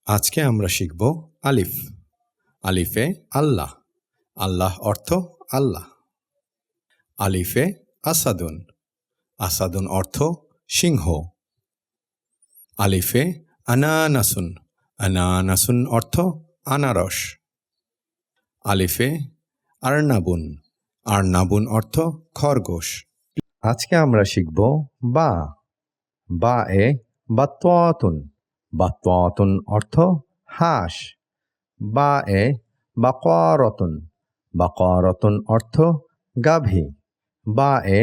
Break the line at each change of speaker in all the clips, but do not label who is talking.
আজকে আমরা শিখব আলিফ। আলিফে আল্লাহ, আল্লাহ অর্থ আল্লাহ। আলিফে আসাদুন, আসাদুন অর্থ সিংহ। আলিফে আনানাসুন, আনানাসুন অর্থ আনারস। আলিফে আরনাবুন, আরনাবুন অর্থ খরগোশ। আজকে আমরা শিখব বা। বা এ বাত্তাতুন, বাত্তাতুন অর্থ হাঁস। বা এ বাকারাতুন, বাকারাতুন অর্থ গাভী। বা এ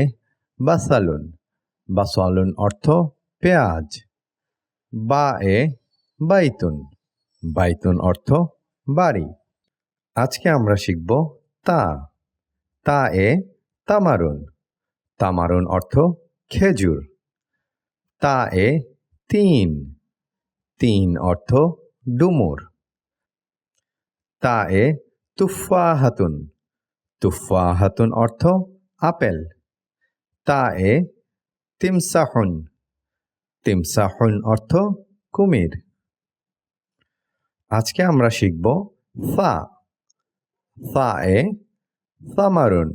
বাসালুন, বাসালুন অর্থ পেঁয়াজ। বা এ বাইতুন, বাইতুন অর্থ বাড়ি। আজকে আমরা শিখব তা। তা এ তামারুন, তামারুন অর্থ খেজুর। তা এ তিন, তিন অর্থ ডুমুর। তা এ তুফাহাতুন, তুফাহাতুন অর্থ আপেল। তা এ তিমসাহুন, তিমসাহুন অর্থ কুমির। আজকে আমরা শিখব ফা। ফা এ সামারুন,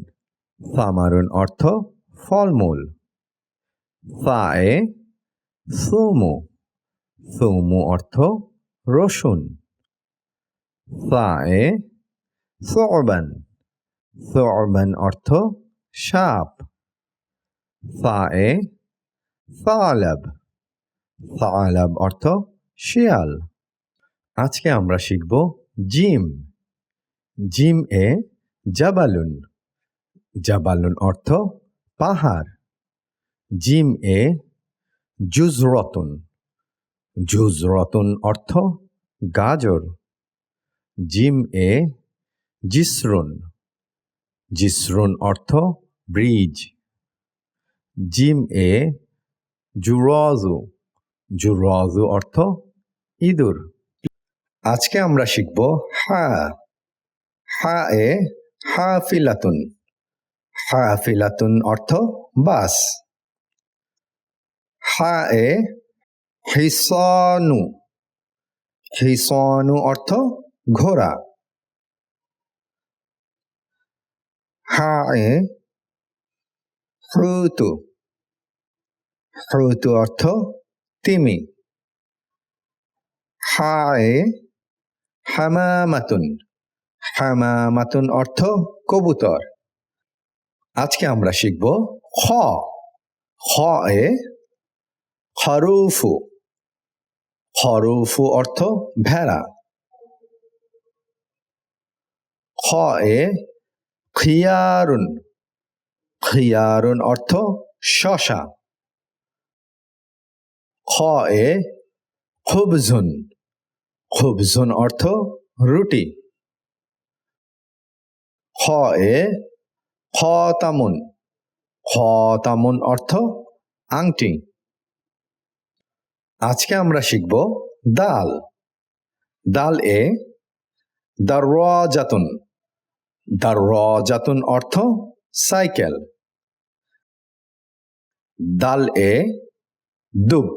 সামারুন অর্থ ফলমূল। ফা এ সুমু, সুমু অর্থ রসুন। ফা এ সুবান, সুবান অর্থ সাপ। ফা এ সালাব, সালাব অর্থ শিয়াল। আজকে আমরা শিখব জিম। জিম এ জাবালুন, জাবালুন অর্থ পাহাড়। জিম এ জুজরতুন, জুজরতুন অর্থ গাজর। জিম এ জিসরুন, জিসরুন অর্থ ব্রিজ। জিম এ জুরাজু, জুরাজু অর্থ ইঁদুর। আজকে আমরা শিখব হা। হা এ হাফিলাতুন, হাফিলাতুন অর্থ বাস। হা এ হিসানু, হিসানু অর্থ ঘোড়া। হা এ হুতু, হুতু অর্থ তিমি। হা এ হামামাতুন, হামামাতুন অর্থ কবুতর। আজকে আমরা শিখব খ। খ এ খরুফু, খরুফু অর্থ ভেড়া। খ এ খিয়ারুন, খিয়ারুন অর্থ শশা। খ এ খুবজুন, খুবজুন অর্থ রুটি। খ এ খতামুন, খতামুন অর্থ আংটি। আজকে আমরা শিখব দাল। দাল এ দারওয়াজাতুন, দারওয়াজাতুন অর্থ সাইকেল। দাল এ দুব,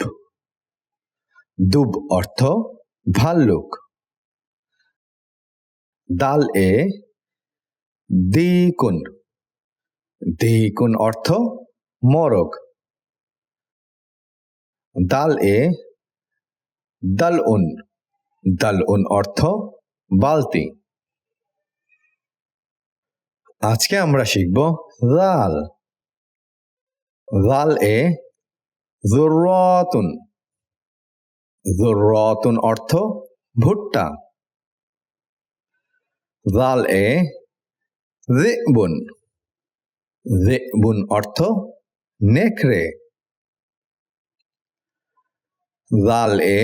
দুব অর্থ ভাল্লুক। দাল এ দিকুন, দিকুন অর্থ মোরগ। দাল এ দালউন, দালউন অর্থ বালতি। আজকে আমরা শিখব লাল। লাল এ যুররাতুন, যুররাতুন অর্থ ভুট্টা। লাল এ যিবুন, যিবুন অর্থ নেকড়ে। লাল এ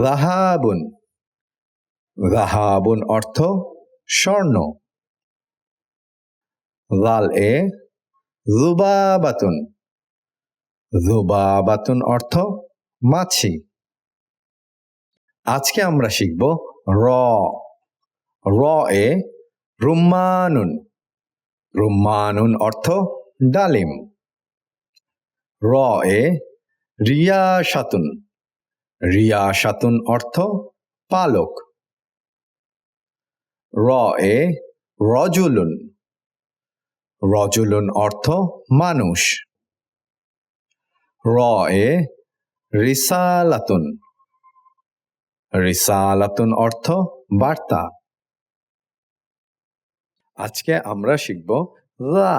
যাহাবুন, যাহাবুন অর্থ স্বর্ণ। লাল এ যুবাবাতুন, যুবাবাতুন অর্থ মাছি। আজকে আমরা শিখব র। র এ রুম্মানুন, রুম্মানুন অর্থ ডালিম। র এ রিয়াসাতুন, রিয়াসাতুন অর্থ পালক। র এ রজুলুন। রজুলুন অর্থ মানুষ। র এ রিসালাতুন। রিসালাতুন অর্থ বার্তা। আজকে আমরা শিখব যা।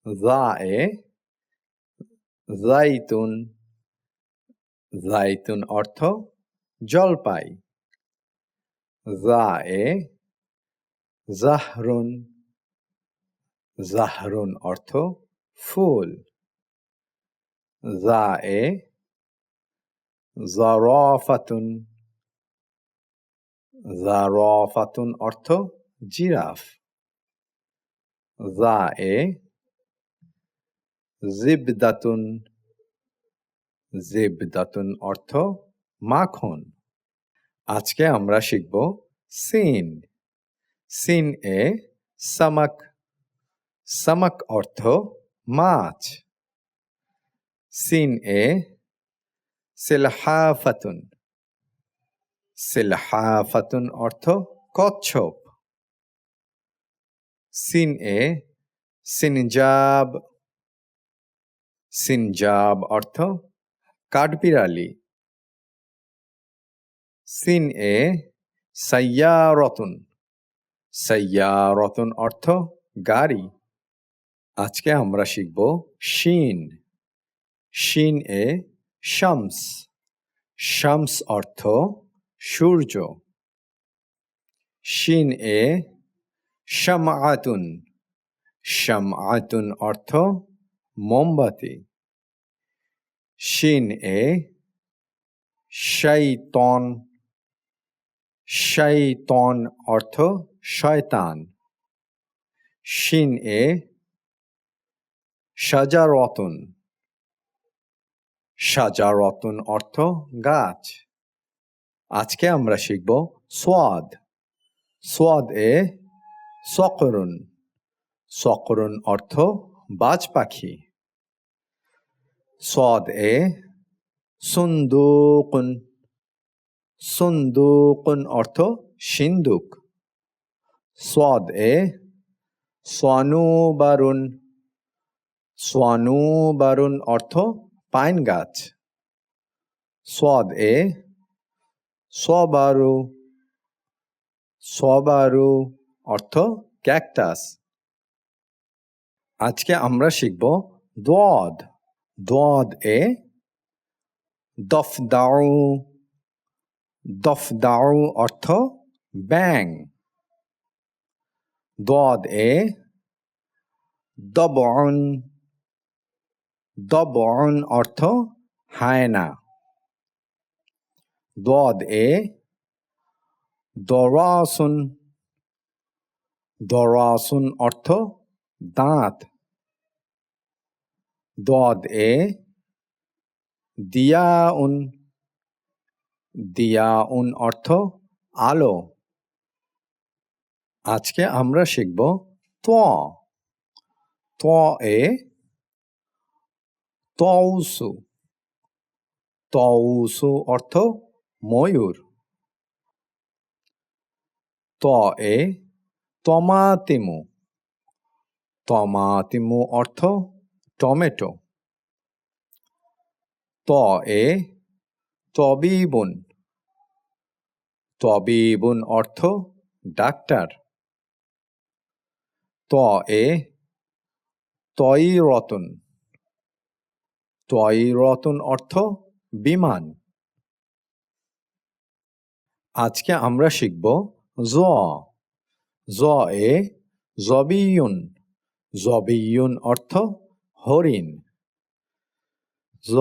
যা এ জাইতুন। জাইতুন অর্থ জলপাই। যা এ জাহরুন। জাহরুন অর্থ ফুল। যা এ জারাফাতুন। জারাফাতুন অর্থ জিরাফ। যা এ জিবদাতুন। জিবদাতুন অর্থ মাখন। আজকে আমরা শিখব সিন। সিন এ সামাক। সামাক অর্থ মাছ। সিন এ সিলহাফাতুন। সিলহাফাতুন অর্থ কচ্ছপ। সিন এ সিনজাব। সিনজাব অর্থ কাঠবিড়ালি। সিন এ সাইয়ারতুন। সাইয়ারতুন অর্থ গাড়ি। আজকে আমরা শিখব শিন। শিন এ শামস। শামস অর্থ সূর্য। শিন এ শামআতুন। শামআতুন অর্থ মোমবাতি। শিন এ শাইতান। শাইতান অর্থ শয়তান। শিন এ শাজারাতুন। শাজারাতুন অর্থ গাছ। আজকে আমরা শিখব সোয়াদ। সোয়াদ এ সকরুন। সকরুন অর্থ বাজ পাখি। সোয়াদ এ সুন্দুকুন। সুন্দুকুন অর্থ সিন্দুক। সোয়াদ এ সানুবারুন। সানুবারুন অর্থ পাইন গাছ। সোয়াদ এ সবারু। সবারু অর্থ ক্যাকটাস। আজকে আমরা শিখব দোয়াদ। দোয়াদ এ দফদাউ। দফদাউ অর্থ ব্যাং। দোয়াদ এ দবউন। দবউন অর্থ হায়না। দোয়াদ এ দরাসুন। দরাসুন অর্থ দাঁত। দোয়াদ এ দিয়াউন। দিয়াউন অর্থ আলো। আজকে আমরা শিখব ত। ত এ তৌসু। তৌসু অর্থ ময়ূর। ত এ তমাতিমু। তমাতিমু অর্থ টমেটো। ত এ তবিবুন। তবিবুন অর্থ ডাক্তার। ত এ তয়রতুন। তয়রতুন অর্থ বিমান। আজকে আমরা শিখব জ। জ এ জবিয়ুন। জবিয়ুন অর্থ হরিণ। জ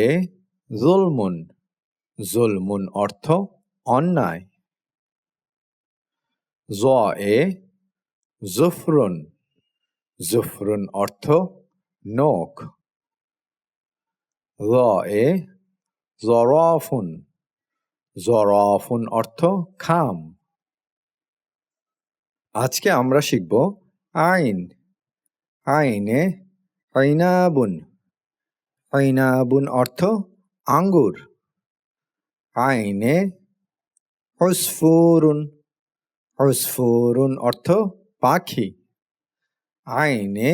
এ জুলমুন। জুলমুন অর্থ অন্যায়। জ এ জুফরুন। জুফরুন অর্থ নখ। জ এ জরাফুন। জরাফুন অর্থ খাম। আজকে আমরা শিখব আইন। আইনে আইনাবুন। আইনাবুন অর্থ আঙ্গুর। আইনে উসফুরুন উসফুরুন অর্থ পাখি। আইনে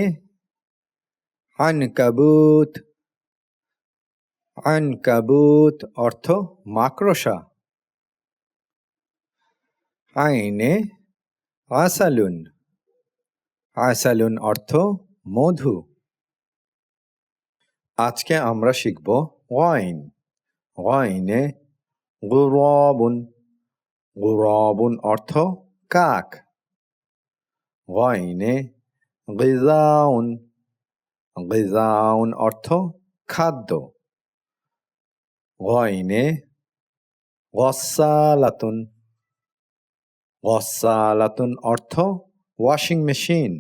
আনকাবুত আনকাবুত অর্থ মাকড়সা। আইনে আসালুন আসালুন অর্থ মধু। আজকে আমরা শিখব ওয়াইন। ওয়াইনে গুরাবুন গুরাবুন অর্থ কাক। ওয়াইনে গিজাউন গিজাউন অর্থ খাদ্য। ওয়াইনে গসালাতুন গসালাতুন অর্থ ওয়াশিং মেশিন।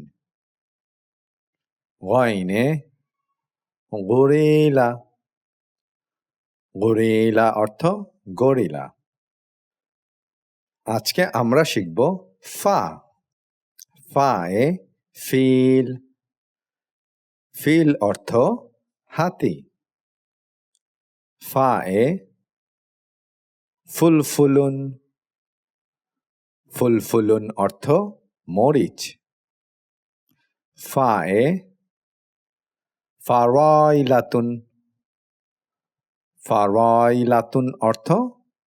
ওয়াইনে গরিলা গরিলা অর্থ গরিলা। আজকে আমরা শিখব ফা। ফা এ ফিল ফিল অর্থ হাতি। ফা এ ফুলফুলুন ফুলফুলুন অর্থ মরিচ। ফা এ ফারাইলাতুন ফারাইলাতুন অর্থ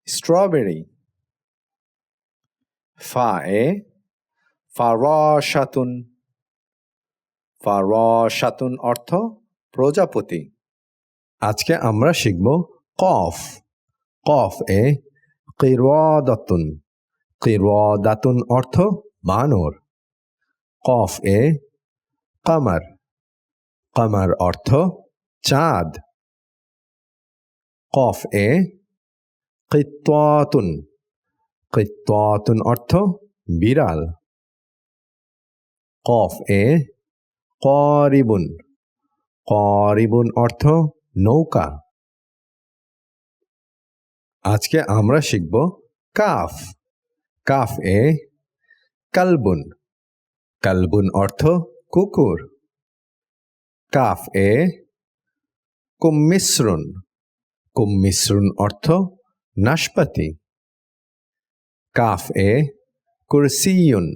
স্ট্রবেরি। ফা এ ফারাশাতুন ফারাশাতুন অর্থ প্রজাপতি। আজকে আমরা শিখব কফ। কফ এ কিরাদাতুন কিরাদাতুন অর্থ বানর। কফ এ কমর কমর অর্থ চাঁদ। কফ এ কিত্তাতুন কিত্তাতুন অর্থ বিড়াল। কফ এ কারিবুন কারিবুন অর্থ নৌকা। আজকে আমরা শিখব কাফ। কাফ এ কালবুন কালবুন অর্থ কুকুর। কাফ এ কুম্মিসরুন কুম্মিসরুন অর্থ নাশপাতি। কাফ এ কুরসিয়ুন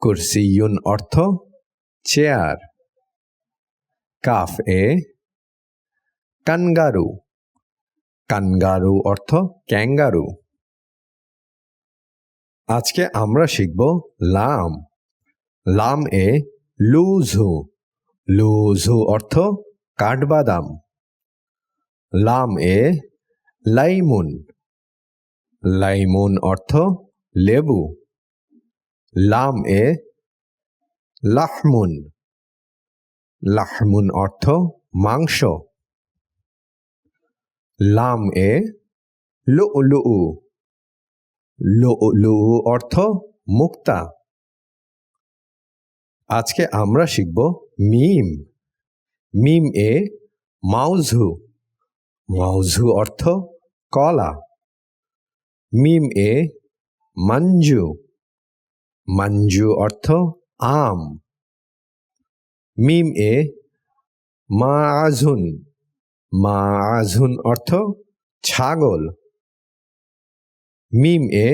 কুরসিয়ুন অর্থ চেয়ার। কাফ এ কানগারু কানগারু অর্থ ক্যাঙ্গারু। আজকে আমরা শিখব লাম। লাম এ লুজু লুজু অর্থ কাঠবাদাম। লাম এ লাইমুন লাইমুন অর্থ লেবু। লাম এ লাহমুন লাহমুন অর্থ মাংস। লাম এ লুলু লুলু অর্থ মুক্তা। আজকে আমরা শিখব মিম। মিম এ মাউজু মাউজু অর্থ কলা। মিম এ মঞ্জু মঞ্জু অর্থ আম। মিম এ মাআজুন মাআজুন অর্থ ছাগল। মিম এ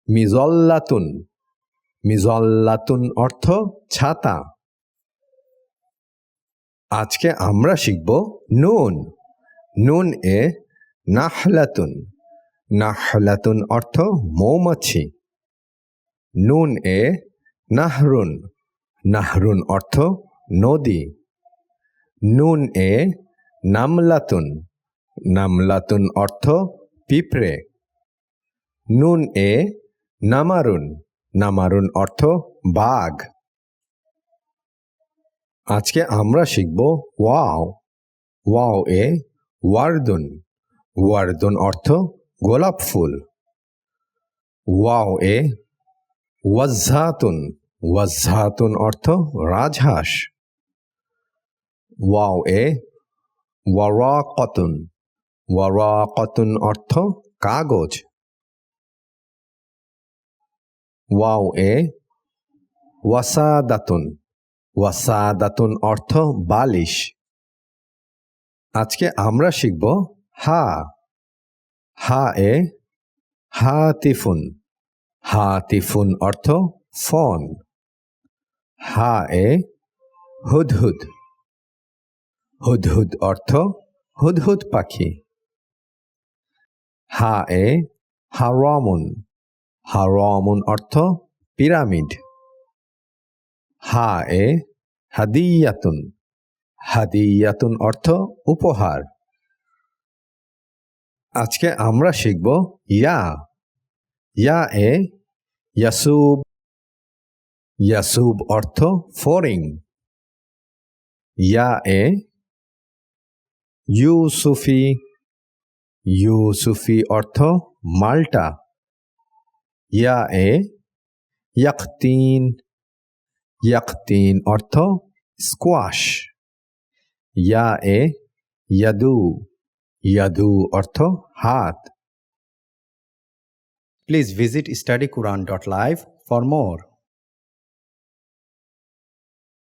মিজল্লাতুন মিজল্লাতুন অর্থ ছাতা। আজকে আমরা শিখব নুন। নুন এ নাহলাতুন নাহলাতুন অর্থ মৌমাছি। নুন এ নাহরুন নাহরুন অর্থ নদী। নুন এ নামলাতুন নামলাতুন অর্থ পিঁপড়ে। নুন এ নামারুন নামারুন অর্থ বাঘ। আজকে আমরা শিখব ওয়াও। ওয়াও এ ওয়ার্দুন ওয়ার্দুন অর্থ গোলাপ ফুল। ওয়াও এ ওয়াজ্জাতুন ওয়াজ্জাতুন অর্থ রাজহাঁস। ওয়াও এ ওয়ারাকাতুন ওয়ারাকাতুন অর্থ কাগজ। ওয়াও এ ওয়াসাদাতুন ওয়াসাদাতুন অর্থ বালিশ। আজকে আমরা শিখব হা। হা এ হাতিফুন হাতিফুন অর্থ ফোন। হা এ হুদহুদ হুদহুদ অর্থ হুদহুদ পাখি। হা এ হারামুন হারামুন অর্থ পিরামিড। হা এ হাদিয়াতুন হাদিয়াতুন অর্থ উপহার। আজকে আমরা শিখব ইয়া। ইয়া এ ইয়াসুব ইয়াসুব অর্থ ফড়িং। ইয়া এ ইউসুফি ইউসুফি অর্থ মাল্টা। ইয়া এ ইয়াকতিন ইয়াকতিন অর্থ স্কোয়াশ। ইয়া এ ইয়াদু ইয়াদু অর্থ হাত। Please visit studyquran.live for more.